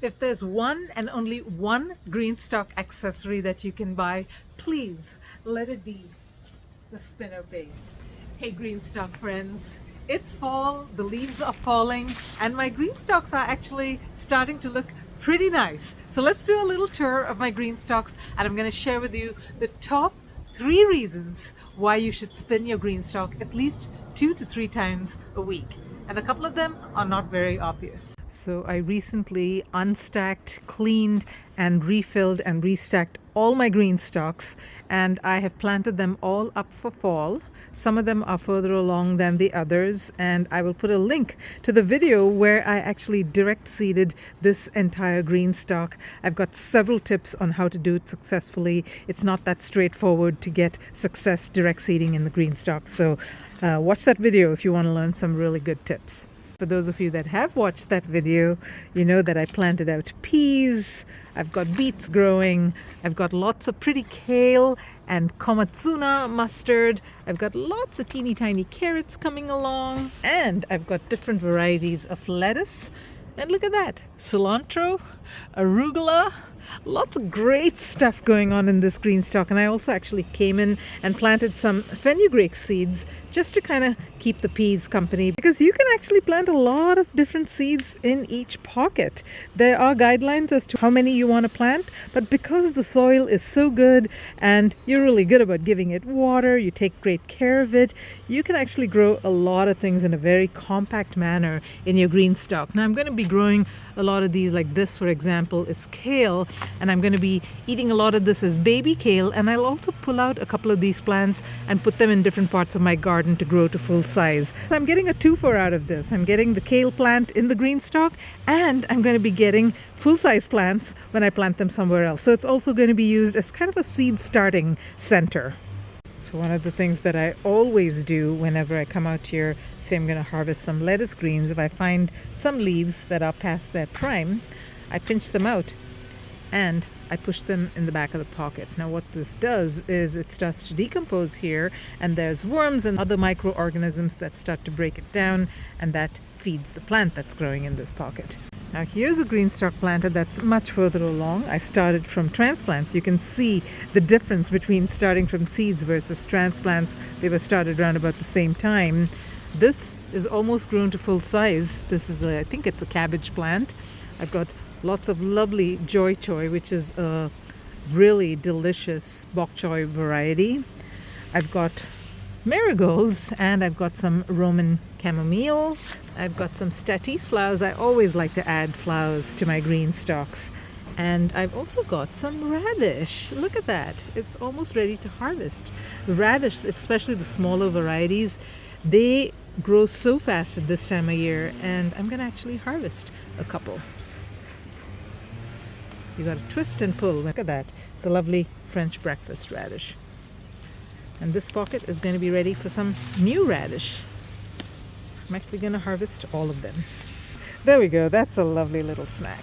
If there's one and only one GreenStalk accessory that you can buy, please let it be the spinner base. Hey GreenStalk friends, it's fall, the leaves are falling, and my GreenStalks are actually starting to look pretty nice. So let's do a little tour of my GreenStalks, and I'm going to share with you the top 3 reasons why you should spin your GreenStalk at least 2 to 3 times a week. And a couple of them are not very obvious. So I recently unstacked, cleaned, and refilled and restacked all my GreenStalks, and I have planted them all up for fall. Some of them are further along than the others, and I will put a link to the video where I actually direct seeded this entire GreenStalk. I've got several tips on how to do it successfully. It's not that straightforward to get success direct seeding in the GreenStalk, so watch that video if you want to learn some really good tips. For those of you that have watched that video, you know that I planted out peas, I've got beets growing, I've got lots of pretty kale and komatsuna mustard, I've got lots of teeny tiny carrots coming along, and I've got different varieties of lettuce. And look at that, cilantro, arugula, lots of great stuff going on in this GreenStalk. And I also actually came in and planted some fenugreek seeds just to kind of keep the peas company, because you can actually plant a lot of different seeds in each pocket. There are guidelines as to how many you want to plant, but because the soil is so good and you're really good about giving it water, you take great care of it, you can actually grow a lot of things in a very compact manner in your GreenStalk. Now I'm going to be growing a lot of these, like this for example is kale, and I'm going to be eating a lot of this as baby kale, and I'll also pull out a couple of these plants and put them in different parts of my garden to grow to full size. So I'm getting a twofer out of this. I'm getting the kale plant in the GreenStalk, and I'm going to be getting full-size plants when I plant them somewhere else. So it's also going to be used as kind of a seed starting center. So one of the things that I always do whenever I come out here, say I'm going to harvest some lettuce greens, if I find some leaves that are past their prime, I pinch them out and I push them in the back of the pocket. Now what this does is it starts to decompose here, and there's worms and other microorganisms that start to break it down, and that feeds the plant that's growing in this pocket. Now here's a GreenStalk planted that's much further along. I started from transplants. You can see the difference between starting from seeds versus transplants. They were started around about the same time. This is almost grown to full size. This is I think it's a cabbage plant. I've got lots of lovely joy choy, which is a really delicious bok choy variety. I've got marigolds, and I've got some Roman chamomile. I've got some statice flowers. I always like to add flowers to my GreenStalks. And I've also got some radish. Look at that. It's almost ready to harvest. The radish, especially the smaller varieties, they grow so fast at this time of year, and I'm going to actually harvest a couple. You got to twist and pull. Look at that. It's a lovely French breakfast radish. And this pocket is going to be ready for some new radish. I'm actually going to harvest all of them. There we go. That's a lovely little snack.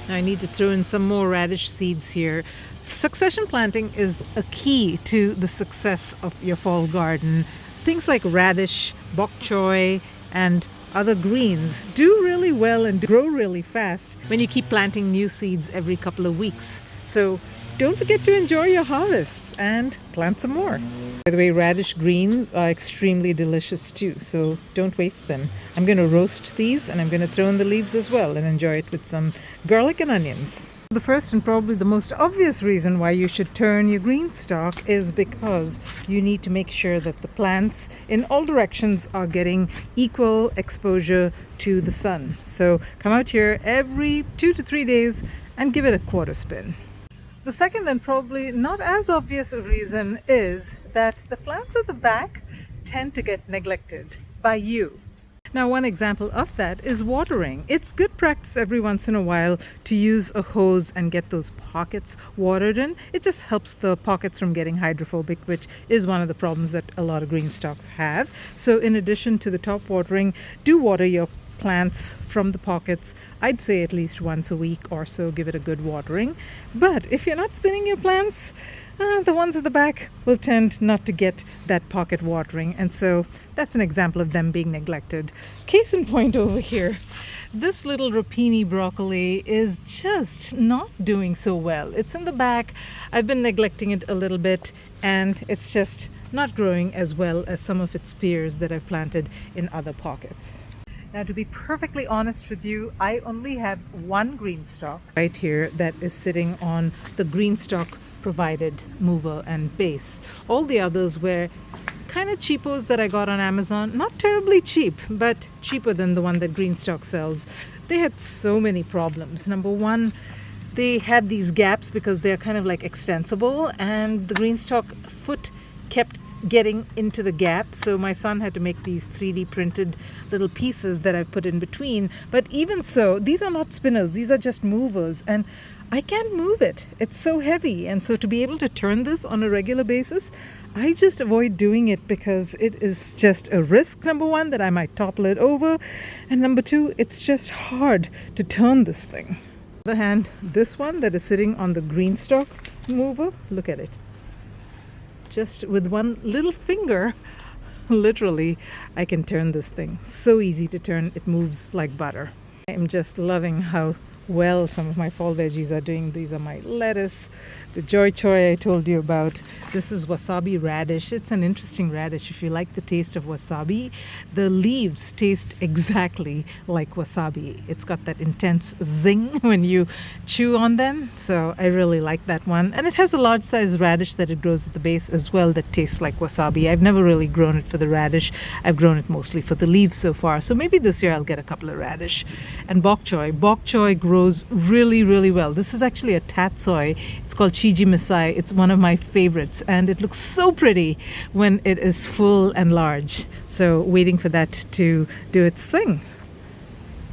Now I need to throw in some more radish seeds here. Succession planting is a key to the success of your fall garden. Things like radish, bok choy, and other greens do really well and grow really fast when you keep planting new seeds every couple of weeks. So don't forget to enjoy your harvests and plant some more. By the way, radish greens are extremely delicious too, so don't waste them. I'm going to roast these, and I'm going to throw in the leaves as well and enjoy it with some garlic and onions. The first and probably the most obvious reason why you should turn your GreenStalk is because you need to make sure that the plants in all directions are getting equal exposure to the sun. So come out here every 2 to 3 days and give it a quarter spin. The second and probably not as obvious a reason is that the plants at the back tend to get neglected by you. Now, one example of that is watering. It's good practice every once in a while to use a hose and get those pockets watered in. It just helps the pockets from getting hydrophobic, which is one of the problems that a lot of GreenStalks have. So in addition to the top watering, do water your plants from the pockets. I'd say at least once a week or so, give it a good watering. But if you're not spinning your plants, the ones at the back will tend not to get that pocket watering, and so that's an example of them being neglected. Case in point over here, this little rapini broccoli is just not doing so well. It's in the back. I've been neglecting it a little bit, and it's just not growing as well as some of its peers that I've planted in other pockets. Now, to be perfectly honest with you, I only have one GreenStalk right here that is sitting on the GreenStalk provided mover and base. All the others were kind of cheapos that I got on Amazon. Not terribly cheap, but cheaper than the one that GreenStalk sells. They had so many problems. Number one, they had these gaps because they're kind of like extensible, and the GreenStalk foot kept getting into the gap, so my son had to make these 3D printed little pieces that I've put in between. But even so, these are not spinners, these are just movers, and I can't move it. It's so heavy, and so to be able to turn this on a regular basis, I just avoid doing it because it is just a risk, number one, that I might topple it over, and number two, it's just hard to turn this thing. On the other hand, this one that is sitting on the GreenStalk mover, look at it. Just with one little finger, literally, I can turn this thing. So easy to turn, it moves like butter. I'm just loving how well some of my fall veggies are doing. These are my lettuce, the joy choy I told you about. This is wasabi radish. It's an interesting radish. If you like the taste of wasabi, the leaves taste exactly like wasabi. It's got that intense zing when you chew on them. So I really like that one. And it has a large size radish that it grows at the base as well that tastes like wasabi. I've never really grown it for the radish. I've grown it mostly for the leaves so far. So maybe this year I'll get a couple of radish. And bok choy. Bok choy grows really, really well. This is actually a tatsoi. It's called Chiji Misai. It's one of my favorites, and it looks so pretty when it is full and large. So waiting for that to do its thing.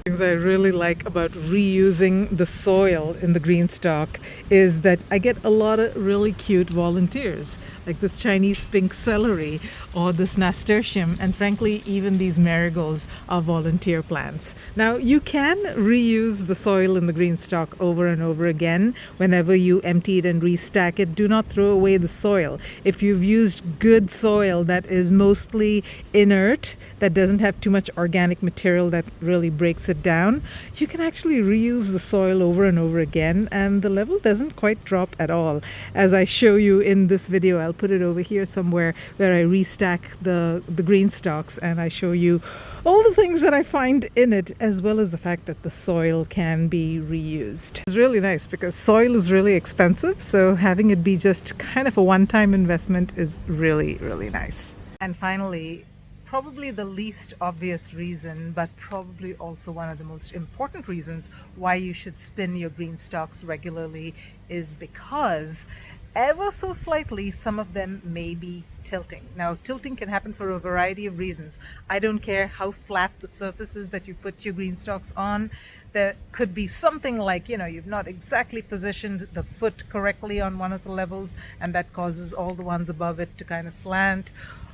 Things I really like about reusing the soil in the GreenStalk is that I get a lot of really cute volunteers, like this Chinese pink celery or this nasturtium, and frankly even these marigolds are volunteer plants. Now you can reuse the soil in the GreenStalk over and over again whenever you empty it and restack it. Do not throw away the soil. If you've used good soil that is mostly inert, that doesn't have too much organic material that really breaks it down, you can actually reuse the soil over and over again, and the level doesn't quite drop at all. As I show you in this video, I'll put it over here somewhere where I restack the GreenStalks, and I show you all the things that I find in it, as well as the fact that the soil can be reused. It's really nice because soil is really expensive, so having it be just kind of a one-time investment is really, really nice. And finally, probably the least obvious reason, but probably also one of the most important reasons why you should spin your GreenStalks regularly is because ever so slightly some of them may be tilting. Now, tilting can happen for a variety of reasons. I don't care how flat the surface is that you put your GreenStalks on. There could be something like, you've not exactly positioned the foot correctly on one of the levels, and that causes all the ones above it to kind of slant.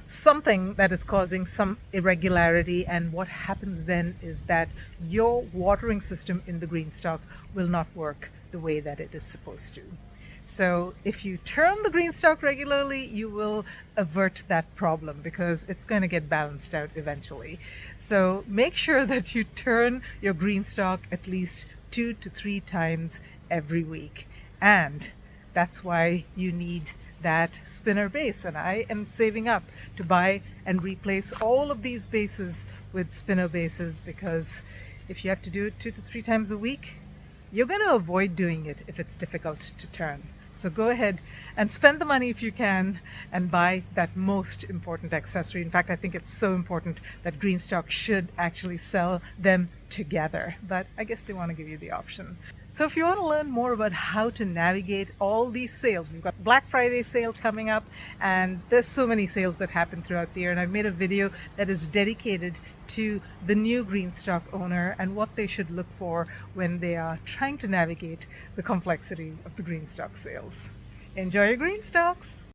Something that is causing some irregularity, and what happens then is that your watering system in the GreenStalk will not work the way that it is supposed to. So if you turn the GreenStalk regularly, you will avert that problem because it's going to get balanced out eventually. So make sure that you turn your GreenStalk at least 2 to 3 times every week. And that's why you need that spinner base, and I am saving up to buy and replace all of these bases with spinner bases, because if you have to do it 2 to 3 times a week, you're going to avoid doing it if it's difficult to turn. So go ahead and spend the money if you can and buy that most important accessory. In fact, I think it's so important that GreenStalk should actually sell them together, but I guess they want to give you the option. So if you want to learn more about how to navigate all these sales, we've got Black Friday sale coming up, and there's so many sales that happen throughout the year, and I've made a video that is dedicated to the new GreenStalk owner and what they should look for when they are trying to navigate the complexity of the GreenStalk sales. Enjoy your GreenStalks!